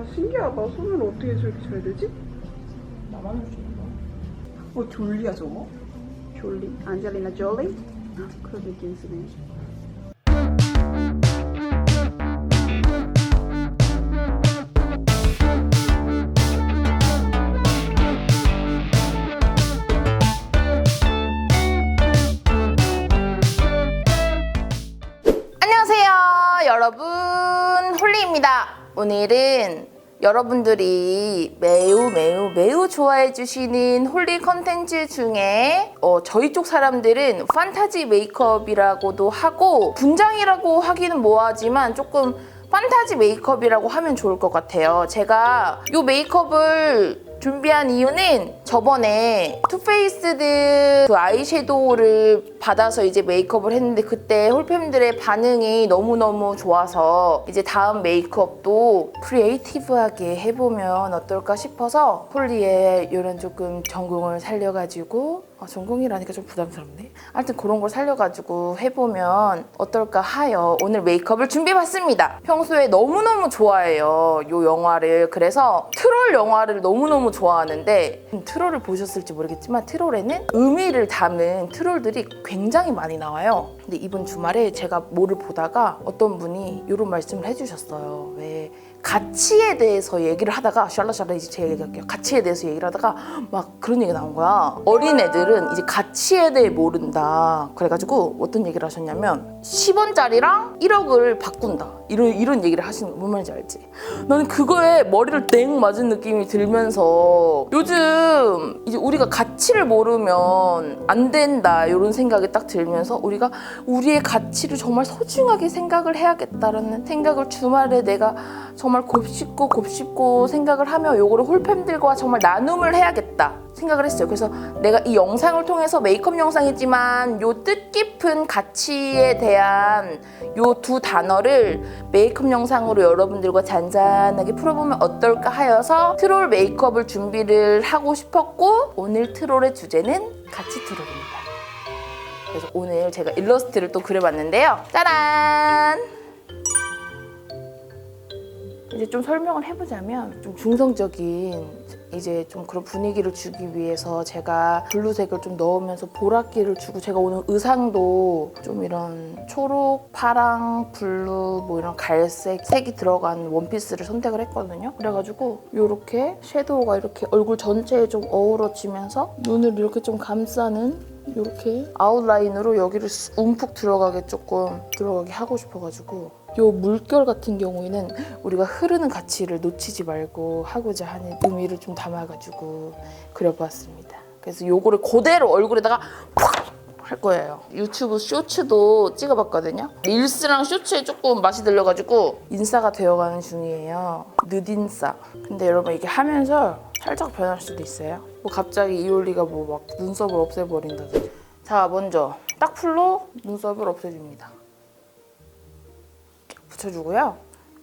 와 신기하다. 손을 어떻게 저렇게 잘 되지? 나만 할 수 있나? 졸리야 저거? 졸리? 안젤리나 졸리? 그런 느낌 쓰네. 안녕하세요 여러분, 홀리입니다. 오늘은 여러분들이 매우 좋아해 주시는 홀리 컨텐츠 중에 저희 쪽 사람들은 판타지 메이크업이라고도 하고 분장이라고 하기는 뭐하지만 조금 판타지 메이크업이라고 하면 좋을 것 같아요. 제가 이 메이크업을 준비한 이유는 저번에 투페이스드 그 아이섀도우를 받아서 이제 메이크업을 했는데 그때 홀팸들의 반응이 너무너무 좋아서 이제 다음 메이크업도 크리에이티브하게 해보면 어떨까 싶어서 홀리의 이런 조금 전공을 살려가지고 전공이라니까 좀 부담스럽네. 하여튼 그런 걸 살려가지고 해보면 어떨까 하여 오늘 메이크업을 준비해봤습니다. 평소에 너무너무 좋아해요, 이 영화를. 그래서 트롤 영화를 너무너무 좋아하는데 트롤을 보셨을지 모르겠지만 트롤에는 의미를 담은 트롤들이 굉장히 많이 나와요. 근데 이번 주말에 제가 뭐를 보다가 어떤 분이 이런 말씀을 해주셨어요. 왜 가치에 대해서 얘기를 하다가 샬라샬라 이제 제 얘기할게요. 가치에 대해서 얘기를 하다가 막 그런 얘기가 나온 거야. 어린애들은 이제 가치에 대해 모른다. 그래가지고 어떤 얘기를 하셨냐면 10원짜리랑 1억을 바꾼다. 이런 얘기를 하시는 거. 뭔 말인지 알지? 나는 그거에 머리를 땡 맞은 느낌이 들면서 요즘 이제 우리가 가치를 모르면 안 된다 이런 생각이 딱 들면서 우리가 우리의 가치를 정말 소중하게 생각을 해야겠다라는 생각을 주말에 내가 정말 곱씹고 생각을 하며 요거를 홀팸들과 정말 나눔을 해야겠다 생각을 했어요. 그래서 내가 이 영상을 통해서 메이크업 영상이지만 요 뜻깊은 가치에 대한 요 두 단어를 메이크업 영상으로 여러분들과 잔잔하게 풀어보면 어떨까 하여서 트롤 메이크업을 준비를 하고 싶었고 오늘 트롤의 주제는 가치 트롤입니다. 그래서 오늘 제가 일러스트를 또 그려봤는데요. 짜란! 이제 좀 설명을 해보자면 좀 중성적인 이제 좀 그런 분위기를 주기 위해서 제가 블루색을 좀 넣으면서 보랏기를 주고 제가 오늘 의상도 좀 이런 초록, 파랑, 블루 뭐 이런 갈색 색이 들어간 원피스를 선택을 했거든요. 그래가지고 이렇게 섀도우가 이렇게 얼굴 전체에 좀 어우러지면서 눈을 이렇게 좀 감싸는 이렇게 아웃라인으로 여기를 움푹 들어가게 하고 싶어가지고 요 물결 같은 경우에는 우리가 흐르는 가치를 놓치지 말고 하고자 하는 의미를 좀 담아가지고 그려보았습니다. 그래서 요거를 그대로 얼굴에다가 팍 할 거예요. 유튜브 쇼츠도 찍어봤거든요. 릴스랑 쇼츠에 조금 맛이 들려가지고 인싸가 되어가는 중이에요. 늦인싸. 근데 여러분 이게 하면서 살짝 변할 수도 있어요. 뭐 갑자기 이올리가 뭐 막 눈썹을 없애버린다든지. 자, 먼저 딱 풀로 눈썹을 없애줍니다. 붙여주고요.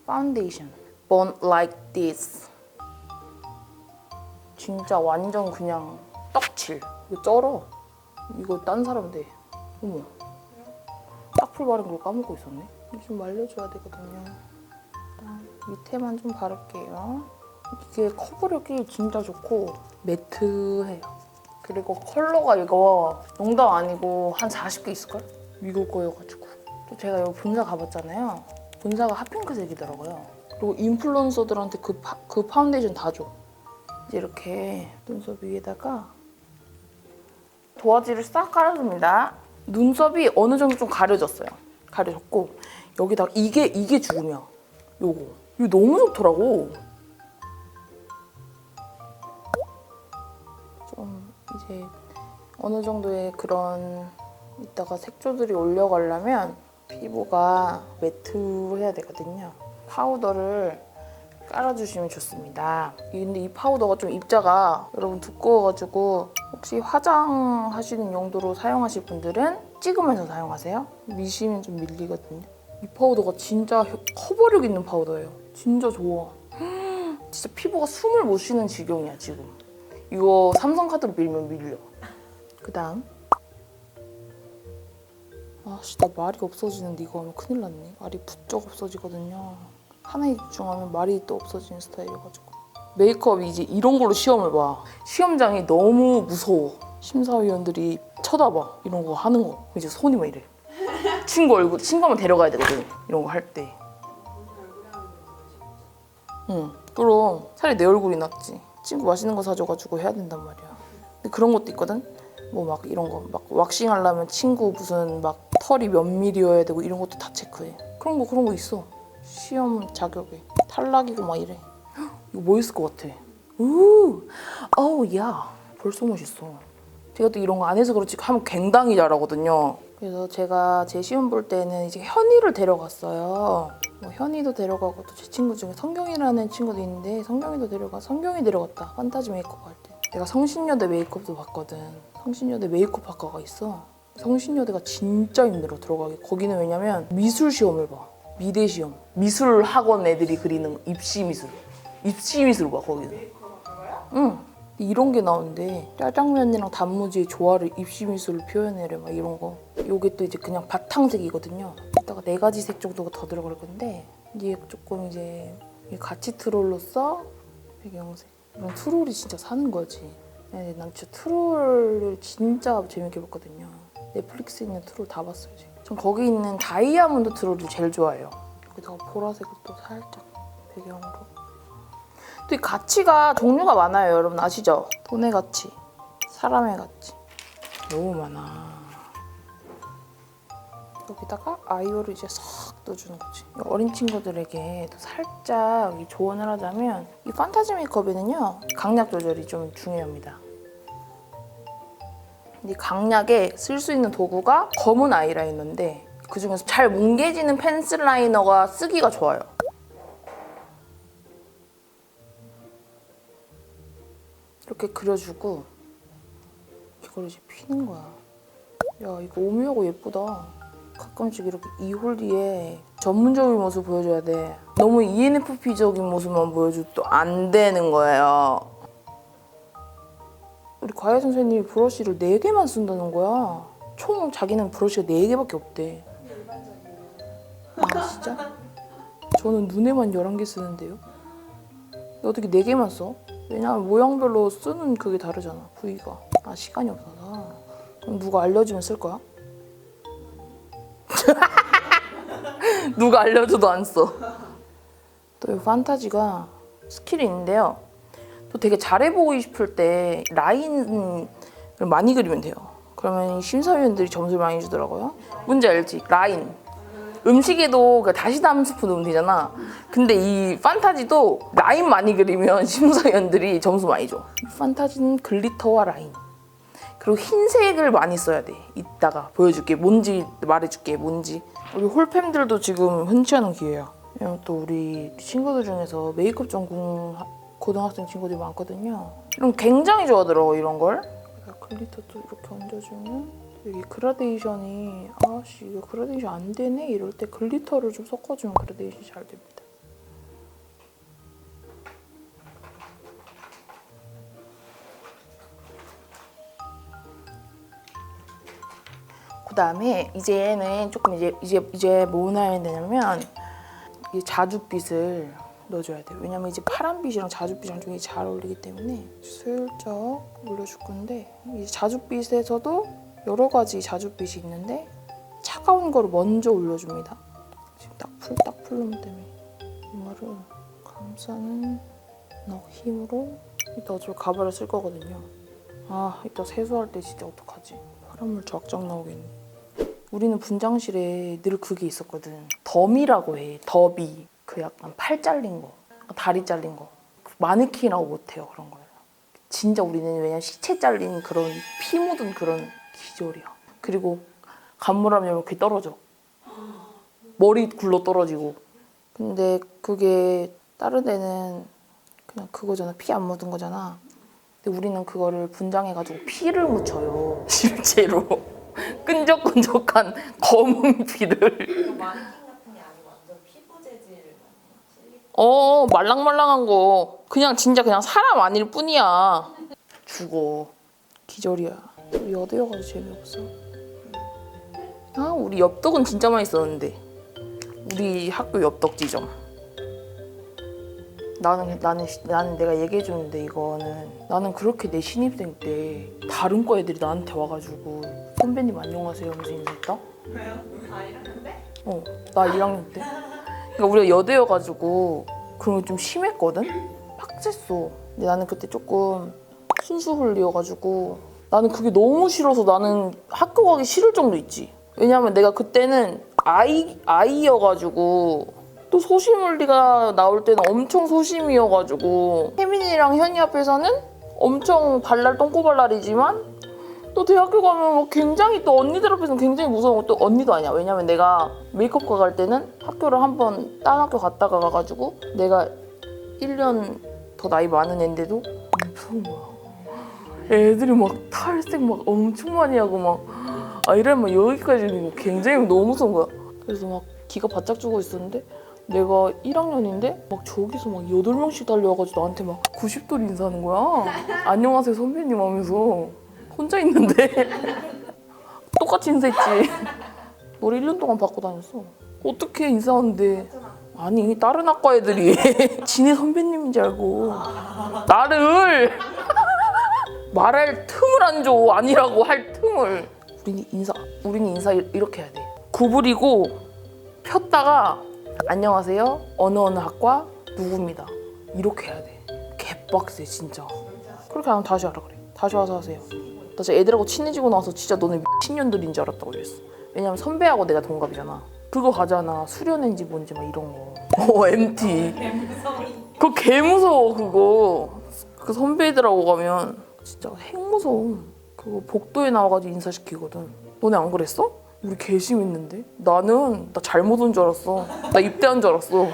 파운데이션. Born Like This. 진짜 완전 그냥 떡칠. 이거 쩔어. 이거 딴 사람 돼. 어머. 딱풀 바른 걸 까먹고 있었네. 좀 말려줘야 되거든요. 일단 밑에만 좀 바를게요. 이게 커버력이 진짜 좋고 매트해요. 그리고 컬러가 이거 농담 아니고 한 40개 있을걸? 미국 거여가지고. 또 제가 이거 본사 가봤잖아요. 본사가 핫핑크색이더라고요. 그리고 인플루언서들한테 그 파운데이션 다 줘. 이제 이렇게 눈썹 위에다가 도화지를 싹 깔아줍니다. 눈썹이 어느 정도 좀 가려졌어요. 가려졌고 여기다가 이게 죽으면 이거 너무 좋더라고. 좀 이제 어느 정도의 그런 이따가 색조들이 올려가려면 피부가 매트해야 되거든요. 파우더를 깔아주시면 좋습니다. 근데 이 파우더가 좀 입자가 여러분 두꺼워가지고 혹시 화장하시는 용도로 사용하실 분들은 찍으면서 사용하세요. 미시면 좀 밀리거든요. 이 파우더가 진짜 커버력 있는 파우더예요. 진짜 좋아. 진짜 피부가 숨을 못 쉬는 지경이야 지금. 이거 삼성카드로 밀면 밀려. 그 다음 아씨 나 말이 없어지는데 이거 하면 큰일 났네. 말이 부쩍 없어지거든요. 하나에 집중하면 말이 또 없어지는 스타일이어가지고 메이크업이 이제 이런 걸로 시험을 봐. 시험장이 너무 무서워. 심사위원들이 쳐다봐. 이런 거 하는 거. 이제 손이 막 이래. 친구 한번 데려가야 되거든. 이런 거 할 때. 응. 그럼 차라리 내 얼굴이 낫지. 친구 맛있는 거 사줘가지고 해야 된단 말이야. 근데 그런 것도 있거든. 뭐 막 이런 거 막 왁싱 하려면 친구 무슨 막 털이 몇 밀이어야 되고 이런 것도 다 체크해. 그런 거 있어. 시험 자격에 탈락이고 막 이래. 헉, 이거 뭐 있을 것 같아? 어우 야 벌써 멋있어. 제가 또 이런 거 안 해서 그렇지 하면 굉장히 잘하거든요. 그래서 제가 제 시험 볼 때는 이제 현이를 데려갔어요. 뭐 현이도 데려가고 또 제 친구 중에 성경이라는 친구도 있는데 성경이 데려갔다. 판타지 메이크업 할 때. 내가 성신여대 메이크업도 봤거든. 성신여대 메이크업 학과가 있어. 성신여대가 진짜 힘들어 들어가기. 거기는 왜냐면 미술 시험을 봐. 미대 시험. 미술 학원 애들이 그리는 입시 미술 봐 거기는. 응. 이런 게 나오는데 짜장면이랑 단무지의 조화를 입시 미술로 표현해래 막 이런 거. 요게 또 이제 그냥 바탕색이거든요. 이따가 4가지 색 정도가 더 들어갈 건데 이게 조금 이제 가치 트롤로서 배경색. 이런 트롤이 진짜 사는 거지. 네, 난 진짜 트롤을 진짜 재밌게 봤거든요. 넷플릭스에 있는 트롤 다 봤어요 지금. 전 거기 있는 다이아몬드 트롤을 제일 좋아해요. 여기다가 보라색을 또 살짝 배경으로. 또 이 가치가 종류가 많아요. 여러분 아시죠? 돈의 가치, 사람의 가치 너무 많아. 여기다가 아이오를 이제 싹 넣어주는 거지. 어린 친구들에게 또 살짝 조언을 하자면 이 판타지 메이크업에는요 강약 조절이 좀 중요합니다. 이 강약에 쓸 수 있는 도구가 검은 아이라이너인데 그 중에서 잘 뭉개지는 펜슬 라이너가 쓰기가 좋아요. 이렇게 그려주고 이걸 이제 피는 거야. 야 이거 오묘하고 예쁘다. 가끔씩 이렇게 이 홀리에 전문적인 모습 보여줘야 돼. 너무 ENFP적인 모습만 보여줘도 또 안 되는 거예요. 우리 과외 선생님이 브러쉬를 4개만 쓴다는 거야. 총 자기는 브러쉬가 4개밖에 없대. 아 진짜? 저는 눈에만 11개 쓰는데요. 어떻게 4개만 써? 왜냐면 모양별로 쓰는 그게 다르잖아, 부위가. 아 시간이 없어서. 그럼 누가 알려주면 쓸 거야? 누가 알려줘도 안 써. 또 이 판타지가 스킬이 있는데요. 또 되게 잘해 보고 싶을 때 라인을 많이 그리면 돼요. 그러면 심사위원들이 점수를 많이 주더라고요. 뭔지 알지? 라인. 음식에도 다시다 스푼 넣으면 되잖아. 근데 이 판타지도 라인 많이 그리면 심사위원들이 점수 많이 줘. 이 판타지는 글리터와 라인. 그리고 흰색을 많이 써야 돼. 이따가 보여줄게. 뭔지 말해줄게. 뭔지. 우리 홀팸들도 지금 흔치 않은 기회야. 왜냐면 또 우리 친구들 중에서 메이크업 전공 고등학생 친구들이 많거든요. 이런 굉장히 좋아하더라고 이런 걸. 글리터도 이렇게 얹어주면 여기 그라데이션이 아씨 이거 그라데이션 안 되네 이럴 때 글리터를 좀 섞어주면 그라데이션이 잘 됩니다. 그 다음에 이제는 조금 이제 뭐 넣어야 되냐면 이 자줏빛을 넣어줘야 돼요. 왜냐면 이제 파란빛이랑 자줏빛이랑 좀 잘 어울리기 때문에 슬쩍 올려줄 건데 이 자줏빛에서도 여러 가지 자줏빛이 있는데 차가운 거를 먼저 올려줍니다. 지금 딱 풀놈 때문에 이거를 감싸는 힘으로 이따 어차피 가발을 쓸 거거든요. 아 이따 세수할 때 진짜 어떡하지? 파란물 쫙쫙 나오겠네. 우리는 분장실에 늘 그게 있었거든. 덤이라고 해. 더비. 그 약간 팔 잘린 거, 다리 잘린 거. 마네킹이라고 못해요 그런 거예요. 진짜 우리는 왜냐면 시체 잘린 그런 피 묻은 그런 기절이야. 그리고 간물하면 이렇게 떨어져. 머리 굴러 떨어지고. 근데 그게 다른 데는 그냥 그거잖아. 피 안 묻은 거잖아. 근데 우리는 그거를 분장해가지고 피를 묻혀요. 실제로. 끈적끈적한 검은 피를. 말랑말랑한 거. 그냥 진짜 그냥 사람 아닐 뿐이야. 죽어. 기절이야. 우리 여대여가지고 재미없어. 아 우리 엽떡은 진짜 맛있었는데. 우리 학교 엽떡 지점. 나는 내가 얘기해 주는데 이거는 나는 그렇게 내 신입생 때 다른 과 애들이 나한테 와가지고 선배님 안녕하세요 하면서 인사했다. 왜요? 아, 1학년 때? 나 1학년 때. 그러니까 우리가 여대여가지고 그런 게 좀 심했거든. 빡셌어. 근데 나는 그때 조금 순수 홀리여가지고 나는 그게 너무 싫어서 나는 학교 가기 싫을 정도 있지. 왜냐면 내가 그때는 아이여가지고 또 소심홀리가 나올 때는 엄청 소심이어가지고 혜민이랑 현이 앞에서는 엄청 발랄 똥꼬발랄이지만 또 대학교 가면 뭐 굉장히 또 언니들 앞에서는 굉장히 무서운 또 언니도 아니야. 왜냐면 내가 메이크업과 갈 때는 학교를 한번 딴 학교 갔다가 가가지고 내가 1년 더 나이 많은 애인데도 무서운 거야. 애들이 막 탈색 막 엄청 많이 하고 막 이러면 여기까지 있는 거 굉장히 너무 무서운 거야. 그래서 막 기가 바짝 주고 있었는데 내가 1학년인데 막 저기서 막 8명씩 달려와가지고 나한테 막 90도로 인사하는 거야. 안녕하세요 선배님 하면서 혼자 있는데 똑같이 인사했지. 머리 1년 동안 받고 다녔어. 어떻게 인사하는데 아니 다른 학과 애들이 지네 선배님인 줄 알고 나를 말할 틈을 안 줘. 아니라고 할 틈을. 우리는 인사 이렇게 해야 돼. 구부리고 폈다가 안녕하세요. 어느 학과 누구입니다. 이렇게 해야 돼. 개빡세 진짜. 그렇게 하면 다시 하라 그래. 다시 와서 하세요. 나 진짜 애들하고 친해지고 나서 진짜 너네 미친년들인 줄 알았다고 그랬어. 왜냐면 선배하고 내가 동갑이잖아. 그거 가잖아. 수련회인지 뭔지 막 이런 거. MT. 그거 개 무서워 그거. 그 선배들하고 가면 진짜 핵 무서워. 그거 복도에 나와가지고 인사시키거든. 너네 안 그랬어? 우리 개 심했는데? 나 잘못 온 줄 알았어. 나 입대한 줄 알았어.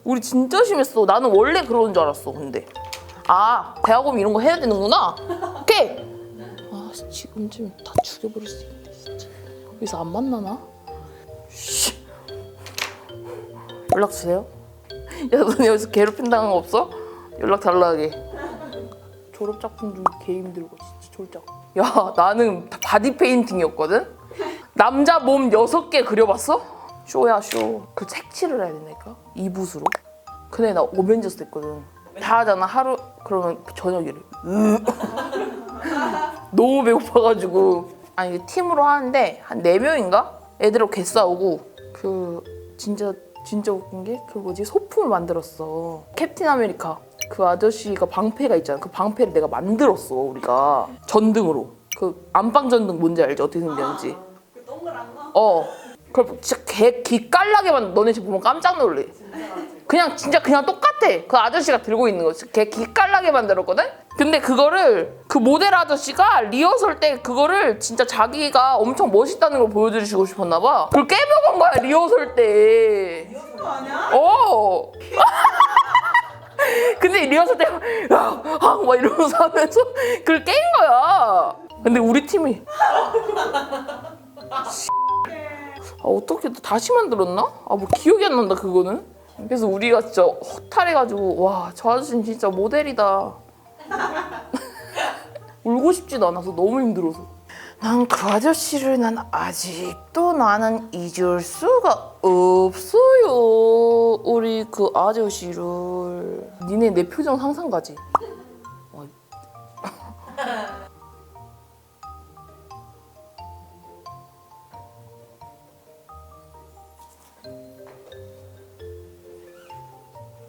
우리 진짜 심했어. 나는 원래 그러는 줄 알았어. 근데 대학 오면 이런 거 해야 되는구나. 오케이. 지금쯤 다 죽여버릴 수 있는데 진짜. 여기서 안 만나나? 연락 주세요. 야 너네 여기서 괴롭힘 당한 거 없어? 연락 달라하게. 졸업 작품 중 개 힘들고 진짜 졸작. 야 나는 바디 페인팅이었거든. 남자 몸 6개 그려봤어? 쇼야 쇼. 그 색칠을 해야 되니까 이붓으로. 근데 나 어벤져스 했거든. 다 하잖아 하루. 그러면 저녁에 너무 배고파가지고 아니 팀으로 하는데 한 4명인가? 애들하고 개 싸우고 그 진짜 웃긴 게 그 뭐지 소품을 만들었어. 캡틴 아메리카 그 아저씨가 방패가 있잖아. 그 방패를 내가 만들었어 우리가 전등으로. 그 안방 전등 뭔지 알지? 어떻게 생겼는지. 그 동그란 거? 그걸 진짜 개 기깔나게만 너네 집 보면 깜짝 놀래. 그냥 똑같아. 그 아저씨가 들고 있는 거. 개 기깔나게 만들었거든? 근데 그거를 그 모델 아저씨가 리허설 때 그거를 진짜 자기가 엄청 멋있다는 걸 보여주시고 싶었나 봐. 그걸 깨먹은 거야 리허설 때. 미친 거 아니야? 근데 리허설 때 막 이러면서 하면서 그걸 깬 거야. 근데 우리 팀이 어떻게 다시 만들었나? 뭐 기억이 안 난다 그거는. 그래서 우리가 진짜 허탈해가지고 와 저 아저씨는 진짜 모델이다. 울고 싶지도 않아서 너무 힘들어서. 난 그 아저씨를 아직도 나는 잊을 수가 없어요. 우리 그 아저씨를. 니네 내 표정 상상 가지?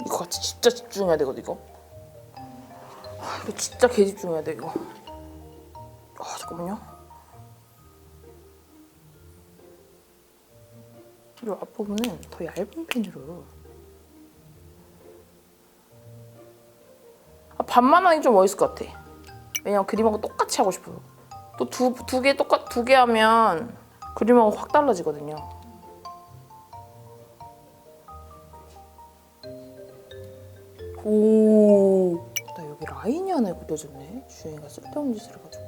이거 같이 진짜 집중해야 되거든 이거. 이거 진짜 개 집중해야 돼 이거. 잠깐만요. 이 앞부분은 더 얇은 펜으로. 반만 하는 게 좀 멋있을 것 같아. 왜냐면 그림하고 똑같이 하고 싶어서. 또 두 개 하면 그림하고 확 달라지거든요. 오, 나 여기 라인이 하나 그려졌네. 주영이가 쓸데없는 짓을 해가지고.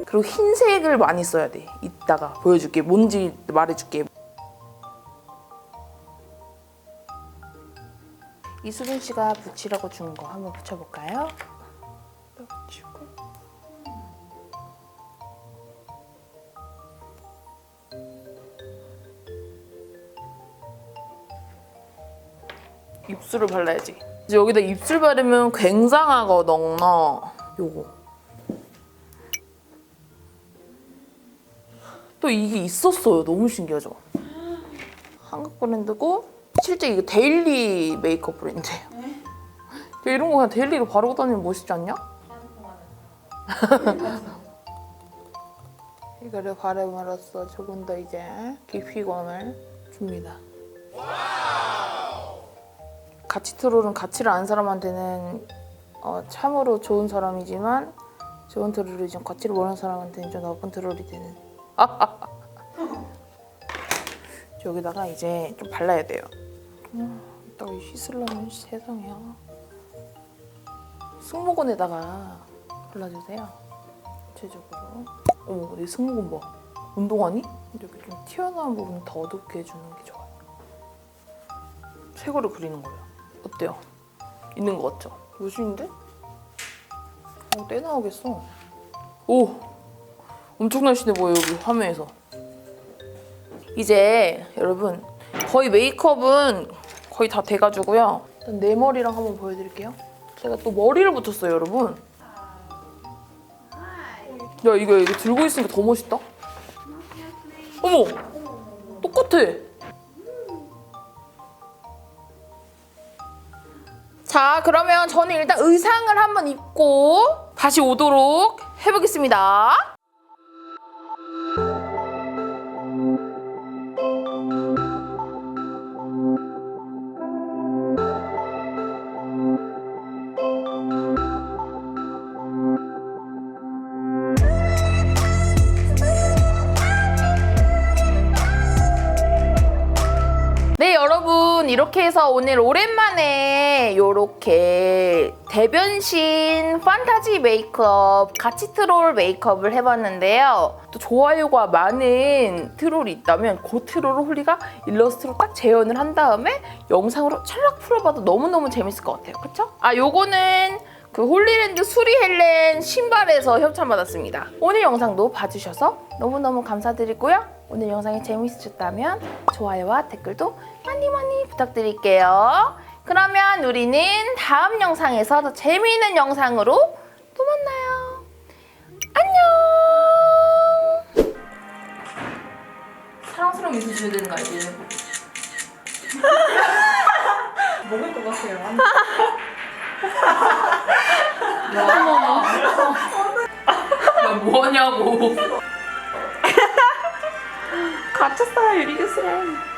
그리고 흰색을 많이 써야 돼. 이따가 보여줄게. 뭔지 말해줄게. 이수빈 씨가 붙이라고 준 거 한번 붙여볼까요? 붙이고. 입술을 발라야지. 이제 여기다 입술 바르면 굉장하거든. 요거. 또 이게 있었어요. 너무 신기하죠? 한국 브랜드고 실제 이거 데일리 메이크업 브랜드예요. 이런 거 그냥 데일리로 바르고 다니면 멋있지 않냐? 이거를 바르므로써 조금 더 이제 깊이감을 줍니다. 가치 트롤은 가치를 아는 사람한테는 참으로 좋은 사람이지만 좋은 트롤이 좀 가치를 모르는 사람한테는 좀 나쁜 트롤이 되는. 여기다가 이제 좀 발라야 돼요. 이따가 씻으려면 세상에야. 승모근에다가 발라주세요. 전체적으로. 어머, 내 승모근 봐. 운동하니? 이렇게 좀 튀어나온 부분 더 어둡게 해주는 게 좋아요. 쇄골을 그리는 거예요. 어때요? 있는 거 같죠? 멋있는데? 떼 나오겠어. 오! 엄청 날씬해 보여요, 여기 화면에서. 이제 여러분 거의 메이크업은 거의 다 돼가지고요. 일단 내 머리랑 한번 보여드릴게요. 제가 또 머리를 붙였어요, 여러분. 야, 이거 들고 있으니까 더 멋있다. 어머! 똑같아. 자, 그러면 저는 일단 의상을 한번 입고 다시 오도록 해보겠습니다. 네, 여러분 이렇게 해서 오늘 오랜만에 이렇게 대변신 판타지 메이크업 가치 트롤 메이크업을 해봤는데요. 또 좋아요가 많은 트롤이 있다면 그 트롤을 홀리가 일러스트로 딱 재현을 한 다음에 영상으로 찰락 풀어봐도 너무너무 재밌을 것 같아요. 그쵸? 아, 요거는 그 홀리랜드 수리 헬렌 신발에서 협찬받았습니다. 오늘 영상도 봐주셔서 너무너무 감사드리고요. 오늘 영상이 재밌으셨다면 좋아요와 댓글도 많이 부탁드릴게요. 그러면 우리는 다음 영상에서 더 재미있는 영상으로 또 만나요. 안녕! 사랑스러운 미소 지어야 되는 거 알지? 먹을 것 같아요. 야, 뭐하냐고. 갇혔어요, 유리교수랑.